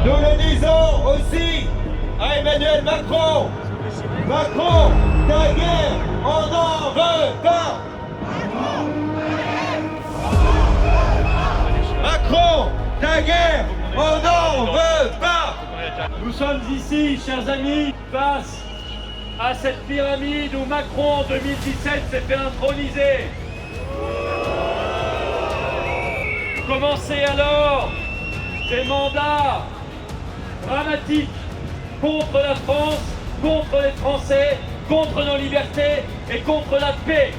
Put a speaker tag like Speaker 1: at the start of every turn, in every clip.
Speaker 1: Nous le disons aussi à Emmanuel Macron. Macron, ta guerre, on n'en veut pas. Macron, ta guerre, on n'en veut pas.
Speaker 2: Nous sommes ici, chers amis, face à cette pyramide où Macron, en 2017, s'est fait introniser. Commencez alors des mandats dramatiques contre la France, contre les Français, contre nos libertés et contre la paix.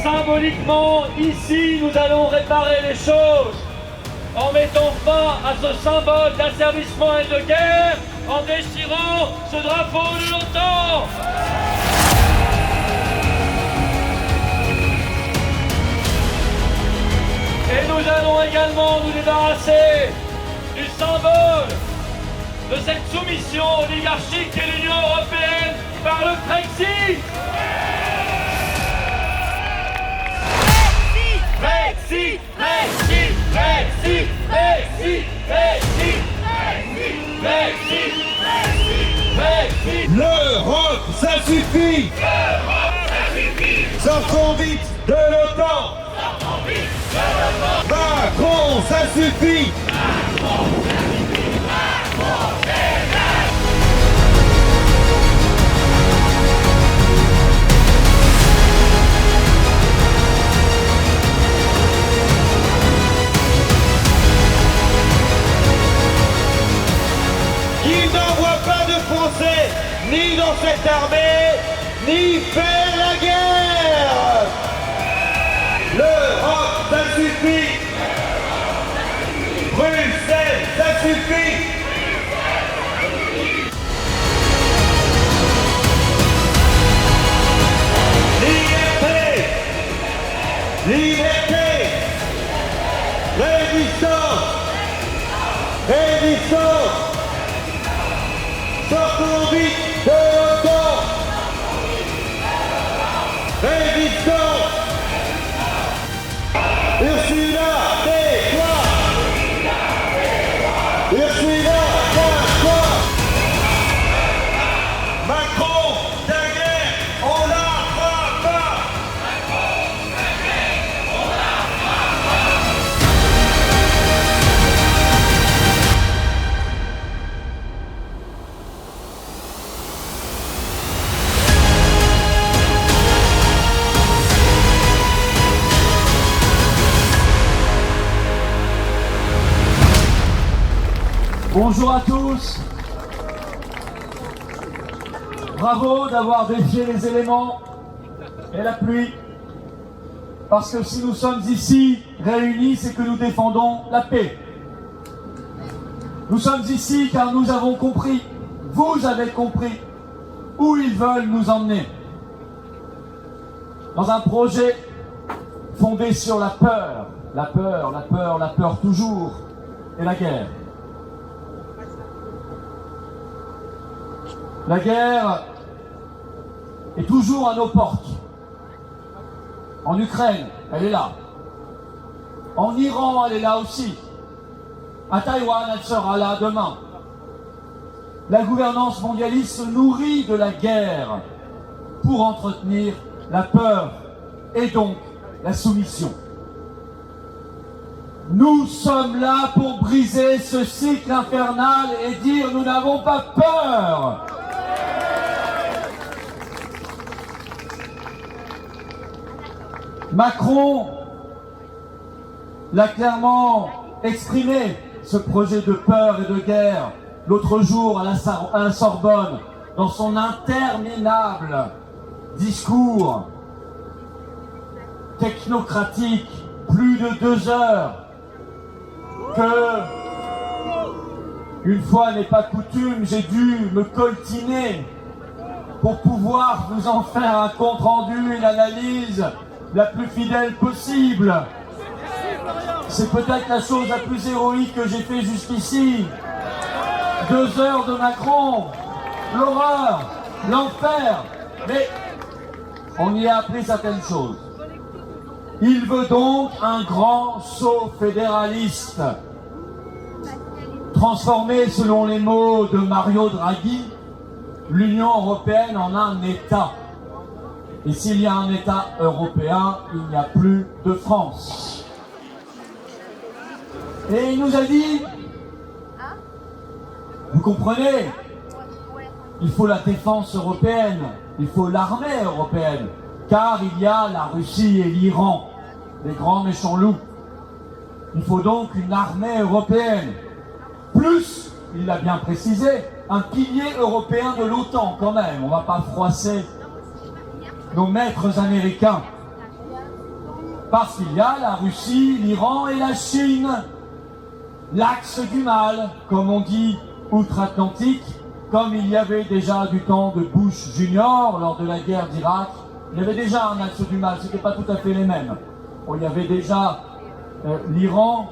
Speaker 2: Symboliquement, ici, nous allons réparer les choses en mettant fin à ce symbole d'asservissement et de guerre, en déchirant ce drapeau de l'OTAN. Et nous allons également nous débarrasser du symbole de cette soumission oligarchique qu'est l'Union européenne par le Brexit. Brexit, Brexit, Brexit, Brexit, Brexit, Brexit, Brexit, Brexit.
Speaker 1: L'Europe, ça suffit. Sortons vite de l'OTAN. Macron, ça suffit. Il n'envoie pas de Français, ni dans cette armée, ni faire la guerre. L'Europe, ça suffit. Bruxelles, ça suffit. Liberté, liberté, résistance, résistance. Sortons vite de l'OTAN. Résistance. Ursula, tais-toi. Ursula, tais-toi. Macron, ta guerre, on la fera pas.
Speaker 2: Bonjour à tous. Bravo d'avoir défié les éléments et la pluie. Parce que si nous sommes ici réunis, c'est que nous défendons la paix. Nous sommes ici car nous avons compris, vous avez compris, où ils veulent nous emmener. Dans un projet fondé sur la peur, la peur, la peur, la peur toujours, et la guerre. La guerre est toujours à nos portes. En Ukraine, elle est là. En Iran, elle est là aussi. À Taïwan, elle sera là demain. La gouvernance mondialiste se nourrit de la guerre pour entretenir la peur et donc la soumission. Nous sommes là pour briser ce cycle infernal et dire nous n'avons pas peur. Macron l'a clairement exprimé, ce projet de peur et de guerre, l'autre jour à la Sorbonne, dans son interminable discours technocratique, plus de 2 heures, que, une fois n'est pas coutume, j'ai dû me coltiner pour pouvoir vous en faire un compte-rendu, une analyse la plus fidèle possible. C'est peut-être la chose la plus héroïque que j'ai fait jusqu'ici. 2 heures de Macron, l'horreur, l'enfer, mais on y a appris certaines choses. Il veut donc un grand saut fédéraliste. transformer, selon les mots de Mario Draghi, l'Union européenne en un État. Et s'il y a un État européen, il n'y a plus de France. Et il nous a dit, vous comprenez, il faut la défense européenne, il faut l'armée européenne, car il y a la Russie et l'Iran, les grands méchants loups. Il faut donc une armée européenne, plus, il l'a bien précisé, un pilier européen de l'OTAN quand même. On ne va pas froisser nos maîtres américains. Parce qu'il y a la Russie, l'Iran et la Chine. L'axe du mal, comme on dit, outre-Atlantique, comme il y avait déjà du temps de Bush Junior lors de la guerre d'Irak. Il y avait déjà un axe du mal, ce n'était pas tout à fait les mêmes. Bon, il y avait déjà l'Iran,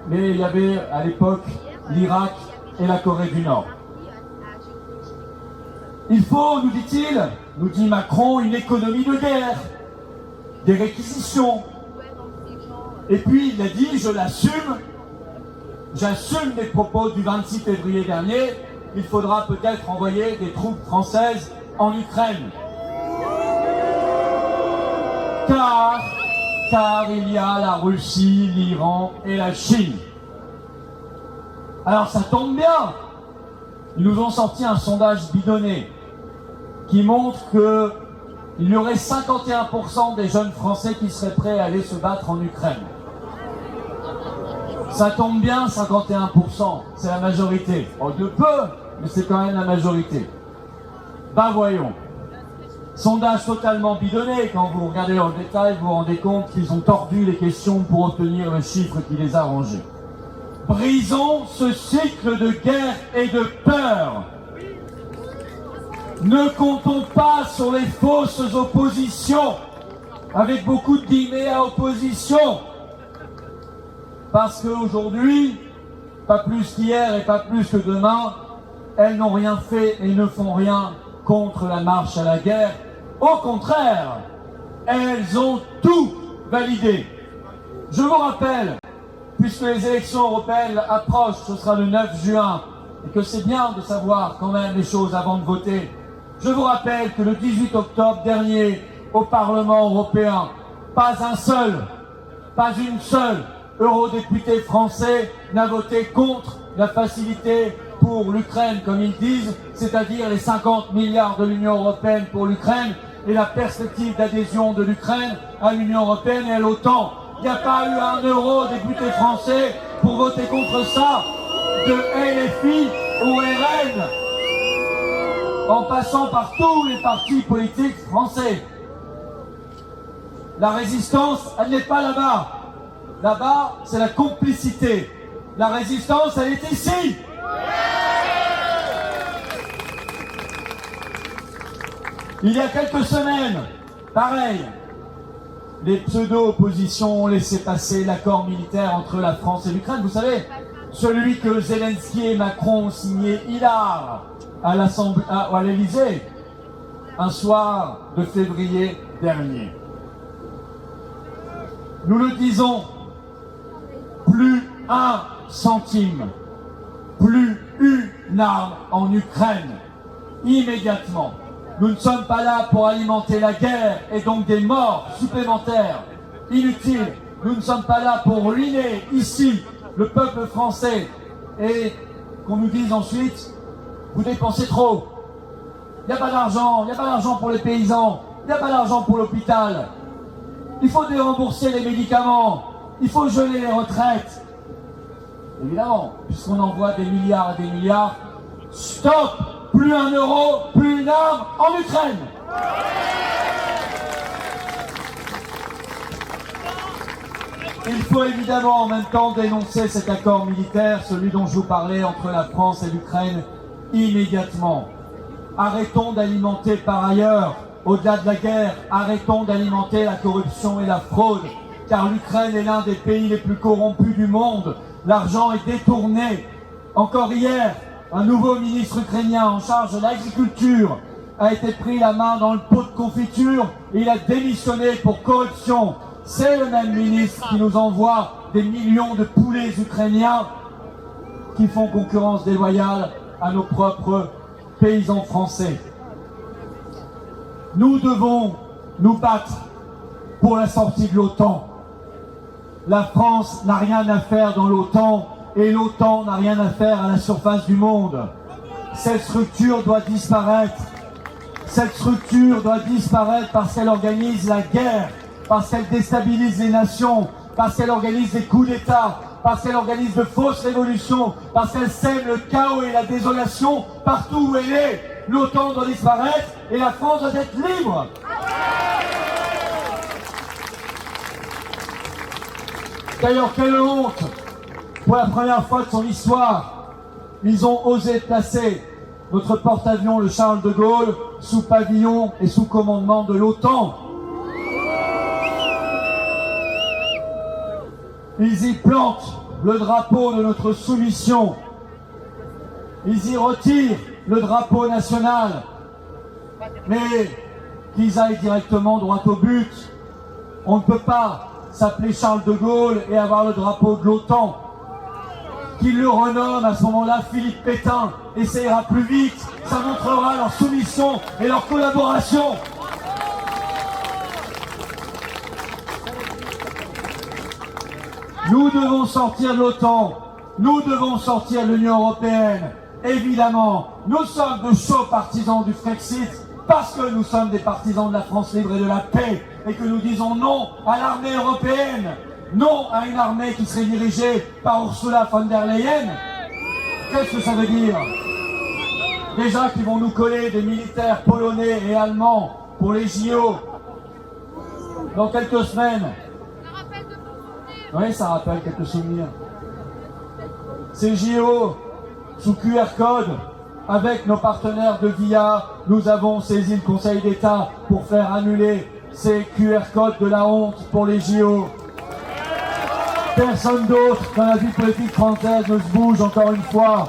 Speaker 2: mais il y avait à l'époque l'Irak et la Corée du Nord. Il faut, nous dit-il, nous dit Macron, une économie de guerre, des réquisitions. Et puis il a dit, je l'assume, j'assume les propos du 26 février dernier, il faudra peut-être envoyer des troupes françaises en Ukraine. Car il y a la Russie, l'Iran et la Chine. Alors ça tombe bien, ils nous ont sorti un sondage bidonné qui montre qu'il y aurait 51% des jeunes Français qui seraient prêts à aller se battre en Ukraine. Ça tombe bien, 51%, c'est la majorité. Oh, de peu, mais c'est quand même la majorité. Ben voyons. Sondage totalement bidonné, quand vous regardez en détail, vous vous rendez compte qu'ils ont tordu les questions pour obtenir le chiffre qui les a rangés. Brisons ce cycle de guerre et de peur. Ne comptons pas sur les fausses oppositions, avec beaucoup de guillemets à opposition. Parce qu'aujourd'hui, pas plus qu'hier et pas plus que demain, elles n'ont rien fait et ne font rien contre la marche à la guerre. Au contraire, elles ont tout validé. Je vous rappelle, puisque les élections européennes approchent, ce sera le 9 juin, et que c'est bien de savoir quand même les choses avant de voter, je vous rappelle que le 18 octobre dernier, au Parlement européen, pas une seule eurodéputé français n'a voté contre la facilité pour l'Ukraine, comme ils disent, c'est-à-dire les 50 milliards de l'Union européenne pour l'Ukraine et la perspective d'adhésion de l'Ukraine à l'Union européenne et à l'OTAN. Il n'y a pas eu un eurodéputé français pour voter contre ça, de LFI au RN, en passant par tous les partis politiques français. La résistance, elle n'est pas là-bas. Là-bas, c'est la complicité. La résistance, elle est ici. Il y a quelques semaines, pareil, les pseudo-oppositions ont laissé passer l'accord militaire entre la France et l'Ukraine. Vous savez, celui que Zelensky et Macron ont signé hilar à l'Élysée, un soir de février dernier. Nous le disons, plus un centime, plus une arme en Ukraine, immédiatement. Nous ne sommes pas là pour alimenter la guerre et donc des morts supplémentaires, inutiles. Nous ne sommes pas là pour ruiner ici le peuple français et qu'on nous dise ensuite, vous dépensez trop. Il n'y a pas d'argent pour les paysans, il n'y a pas d'argent pour l'hôpital. Il faut dérembourser les médicaments, il faut geler les retraites. Évidemment, puisqu'on envoie des milliards et des milliards, stop! Plus un euro, plus une arme en Ukraine. Il faut évidemment en même temps dénoncer cet accord militaire, celui dont je vous parlais entre la France et l'Ukraine, immédiatement. Arrêtons d'alimenter par ailleurs, au-delà de la guerre, arrêtons d'alimenter la corruption et la fraude, car l'Ukraine est l'un des pays les plus corrompus du monde. L'argent est détourné. Encore hier, un nouveau ministre ukrainien en charge de l'agriculture a été pris la main dans le pot de confiture et il a démissionné pour corruption. C'est le même ministre qui nous envoie des millions de poulets ukrainiens qui font concurrence déloyale à nos propres paysans français. Nous devons nous battre pour la sortie de l'OTAN. La France n'a rien à faire dans l'OTAN et l'OTAN n'a rien à faire à la surface du monde. Cette structure doit disparaître. Cette structure doit disparaître parce qu'elle organise la guerre, parce qu'elle déstabilise les nations, parce qu'elle organise des coups d'État, parce qu'elle organise de fausses révolutions, parce qu'elle sème le chaos et la désolation partout où elle est. L'OTAN doit disparaître et la France doit être libre. D'ailleurs, quelle honte! Pour la première fois de son histoire, ils ont osé placer notre porte-avions, le Charles de Gaulle, sous pavillon et sous commandement de l'OTAN. Ils y plantent le drapeau de notre soumission. Ils y retirent le drapeau national. Mais qu'ils aillent directement droit au but. On ne peut pas s'appeler Charles de Gaulle et avoir le drapeau de l'OTAN. Qu'ils le renomment à ce moment-là Philippe Pétain, et ça ira plus vite, ça montrera leur soumission et leur collaboration. Nous devons sortir de l'OTAN, nous devons sortir de l'Union européenne. Évidemment, nous sommes de chauds partisans du Frexit, parce que nous sommes des partisans de la France libre et de la paix, et que nous disons non à l'armée européenne, non à une armée qui serait dirigée par Ursula von der Leyen. Qu'est-ce que ça veut dire? Déjà qu'ils vont nous coller des militaires polonais et allemands pour les JO dans quelques semaines. Oui, ça rappelle quelques souvenirs. Ces JO sous QR code, avec nos partenaires de VIA, nous avons saisi le Conseil d'État pour faire annuler ces QR codes de la honte pour les JO. Personne d'autre dans la vie politique française ne se bouge encore une fois.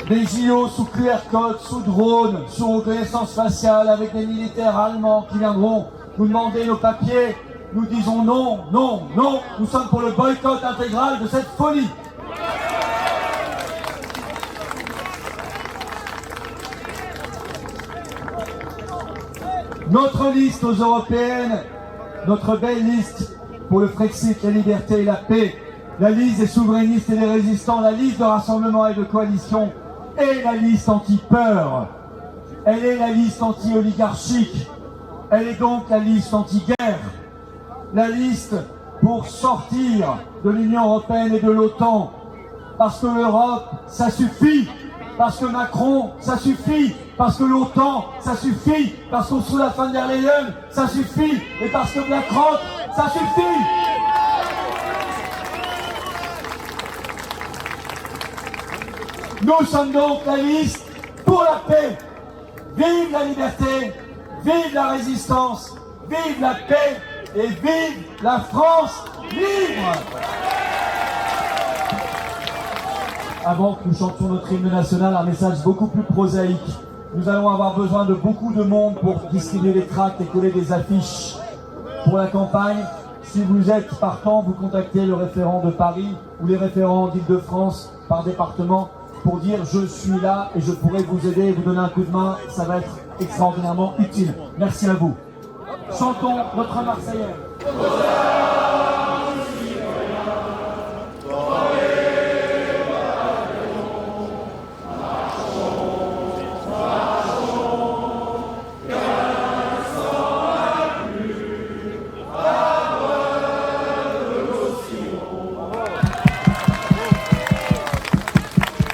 Speaker 2: Des JO sous QR code, sous drone, sous reconnaissance faciale, avec des militaires allemands qui viendront nous demander nos papiers. Nous disons non, non, non. Nous sommes pour le boycott intégral de cette folie. Notre liste aux européennes, notre belle liste pour le Frexit, la liberté et la paix, la liste des souverainistes et des résistants, la liste de rassemblement et de coalition, et la liste anti-peur. Elle est la liste anti-oligarchique. Elle est donc la liste anti-guerre. La liste pour sortir de l'Union européenne et de l'OTAN. Parce que l'Europe, ça suffit. Parce que Macron, ça suffit. Parce que l'OTAN, ça suffit. Parce qu'on sous la von der Leyen, ça suffit. Et parce que BlackRock, ça suffit. Nous sommes donc la liste pour la paix. Vive la liberté, vive la résistance, vive la paix et vive la France libre. Avant que nous chantions notre hymne national, un message beaucoup plus prosaïque. Nous allons avoir besoin de beaucoup de monde pour distribuer les tracts et coller des affiches pour la campagne. Si vous êtes partant, vous contactez le référent de Paris ou les référents d'Île-de-France par département pour dire je suis là et je pourrai vous aider et vous donner un coup de main. Ça va être extraordinairement utile. Merci à vous. Chantons notre Marseillaise.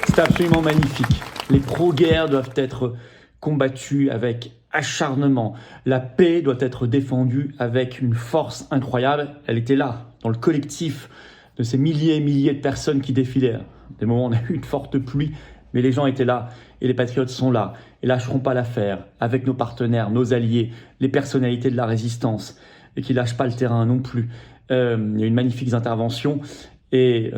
Speaker 3: C'est absolument magnifique. Les pro-guerres doivent être combattus avec acharnement. La paix doit être défendue avec une force incroyable. Elle était là, dans le collectif de ces milliers et milliers de personnes qui défilaient. Des moments où on a eu une forte pluie, mais les gens étaient là et les patriotes sont là et lâcheront pas l'affaire avec nos partenaires, nos alliés, les personnalités de la résistance et qui lâchent pas le terrain non plus. Il y a une magnifique intervention. Et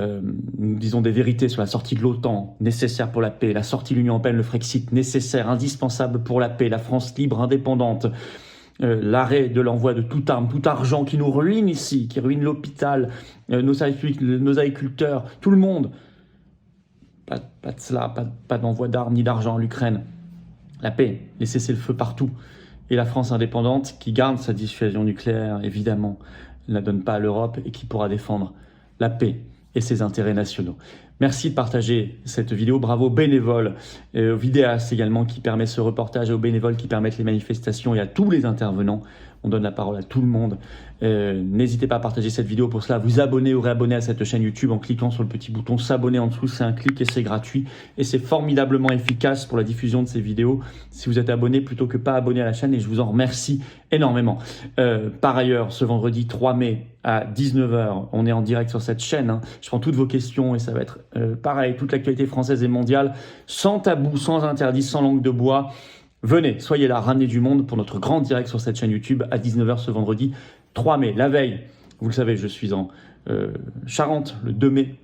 Speaker 3: nous disons des vérités sur la sortie de l'OTAN, nécessaire pour la paix, la sortie de l'Union européenne, le Frexit, nécessaire, indispensable pour la paix, la France libre, indépendante, l'arrêt de l'envoi de toute arme, tout argent qui nous ruine ici, qui ruine l'hôpital, nos services publics, nos agriculteurs, tout le monde. Pas de cela, pas d'envoi d'armes ni d'argent à l'Ukraine. La paix, les cessez-le-feu partout. Et la France indépendante qui garde sa dissuasion nucléaire, évidemment, ne la donne pas à l'Europe et qui pourra défendre la paix et ses intérêts nationaux. Merci de partager cette vidéo. Bravo aux bénévoles, aux vidéastes également qui permettent ce reportage, et aux bénévoles qui permettent les manifestations et à tous les intervenants. On donne la parole à tout le monde. N'hésitez pas à partager cette vidéo. Pour cela, vous abonner ou réabonner à cette chaîne YouTube en cliquant sur le petit bouton s'abonner en dessous. C'est un clic et c'est gratuit. Et c'est formidablement efficace pour la diffusion de ces vidéos si vous êtes abonné plutôt que pas abonné à la chaîne. Et je vous en remercie énormément. Par ailleurs, ce vendredi 3 mai à 19 h, on est en direct sur cette chaîne. Hein. Je prends toutes vos questions et ça va être pareil, toute l'actualité française et mondiale, sans tabou, sans interdit, sans langue de bois. Venez, soyez là, ramenez du monde pour notre grand direct sur cette chaîne YouTube à 19 h ce vendredi 3 mai. La veille, vous le savez, je suis en Charente le 2 mai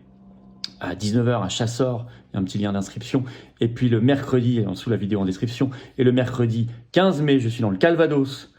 Speaker 3: à 19 h à Chassors. Il y a un petit lien d'inscription. Et puis le mercredi, sous la vidéo en description, et le mercredi 15 mai, je suis dans le Calvados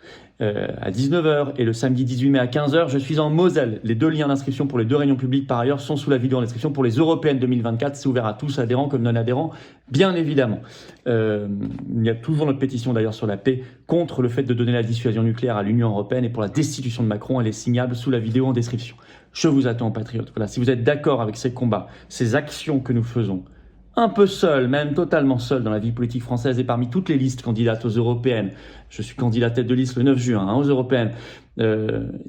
Speaker 3: à 19 h. Et le samedi 18 mai à 15 h, je suis en Moselle. Les deux liens d'inscription pour les deux réunions publiques, par ailleurs, sont sous la vidéo en description. Pour les européennes 2024, c'est ouvert à tous, adhérents comme non-adhérents, bien évidemment. Il y a toujours notre pétition d'ailleurs sur la paix contre le fait de donner la dissuasion nucléaire à l'Union européenne et pour la destitution de Macron. Elle est signable sous la vidéo en description. Je vous attends, patriotes. Voilà, si vous êtes d'accord avec ces combats, ces actions que nous faisons, un peu seul, même totalement seul dans la vie politique française et parmi toutes les listes candidates aux européennes. Je suis candidat tête de liste le 9 juin aux européennes.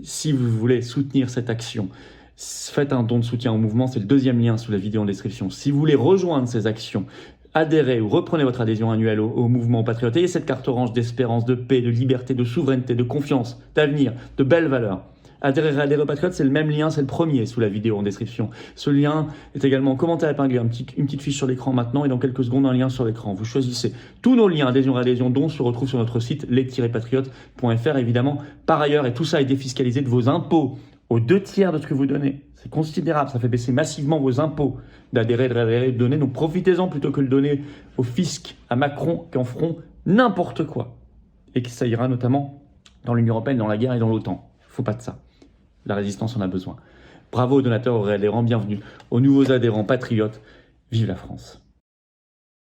Speaker 3: Si vous voulez soutenir cette action, faites un don de soutien au mouvement. C'est le deuxième lien sous la vidéo en description. Si vous voulez rejoindre ces actions, adhérez ou reprenez votre adhésion annuelle au mouvement patriote. Ayez cette carte orange d'espérance, de paix, de liberté, de souveraineté, de confiance, d'avenir, de belles valeurs. Adhérer à des patriotes, c'est le même lien, c'est le premier sous la vidéo en description. Ce lien est également commenté à épingler, une petite fiche sur l'écran maintenant et dans quelques secondes un lien sur l'écran. Vous choisissez. Tous nos liens adhésion, réadhésion, dont se retrouvent sur notre site les-patriotes.fr évidemment. Par ailleurs, et tout ça est défiscalisé de vos impôts aux 2/3 de ce que vous donnez. C'est considérable, ça fait baisser massivement vos impôts d'adhérer, de donner. Donc profitez-en plutôt que de le donner au fisc, à Macron, qui en feront n'importe quoi. Et que ça ira notamment dans l'Union européenne, dans la guerre et dans l'OTAN. Faut pas de ça. La résistance en a besoin. Bravo aux donateurs, aux réadhérents, bienvenue aux nouveaux adhérents patriotes. Vive la France!